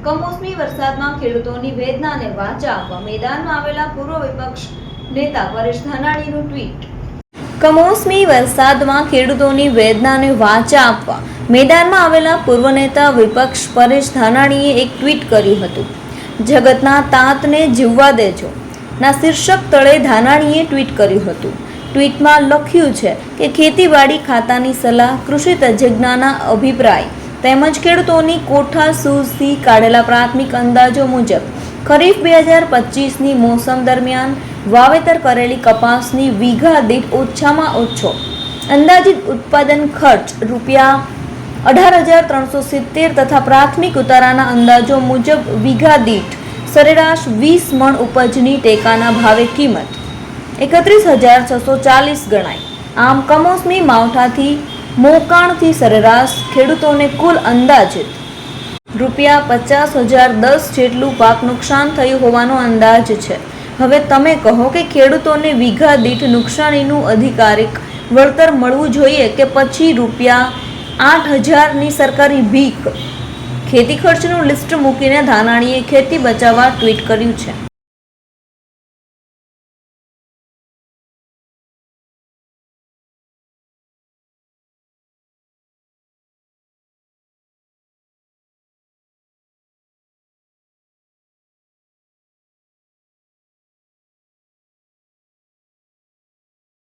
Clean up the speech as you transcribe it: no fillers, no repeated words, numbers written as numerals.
કમોસમી વરસાદમાં ખેડૂતોની વેદનાને વાચા આપવા મેદાનમાં આવેલા પૂર્વ વિપક્ષ નેતા પરેશ ધાનાણીનું ટ્વીટ। કમોસમી વરસાદમાં ખેડૂતોની વેદનાને વાચા આપવા મેદાનમાં આવેલા પૂર્વ નેતા વિપક્ષ પરેશ ધાનાણીએ એક ટ્વીટ કર્યું હતું। જગતના તાતને જીવવા દેજો ના શીર્ષક તળે ધાનાણીએ ટ્વીટ કર્યું હતું। ટ્વીટમાં લખ્યું છે કે ખેતીવાડી ખાતાની સલાહ, કૃષિ તજજ્ઞના અભિપ્રાય તેમજ ખેડૂતોની કોઠા સૂઝથી કાઢેલા પ્રાથમિક અંદાજો મુજબ ખરીફ 2025ની મોસમ દરમિયાન વાવેતર કરેલી કપાસની વીઘા દીઠ ઓછામાં ઓછો અંદાજિત ઉત્પાદન ખર્ચ ₹18,370 તથા પ્રાથમિક ઉતારાના અંદાજો મુજબ વીઘા દીઠ સરેરાશ 20 મણ ઉપજની ટેકાના ભાવે કિંમત 31,640 ગણાય। આમ કમોસમી માવઠાથી મોકાણથી સરેરાશ ખેડૂતોને કુલ અંદાજિત ₹50,010 જેટલું પાક નુકસાન થયું હોવાનો અંદાજ છે। હવે તમે કહો કે ખેડૂતોને વીઘા દીઠ નુકસાનીનું અધિકારિક વળતર મળવું જોઈએ કે પછી ₹8,000ની સરકારી ભીખ। ખેતી ખર્ચનું લિસ્ટ મૂકીને ધાનાણીએ ખેતી બચાવવા ટ્વીટ કર્યું છે।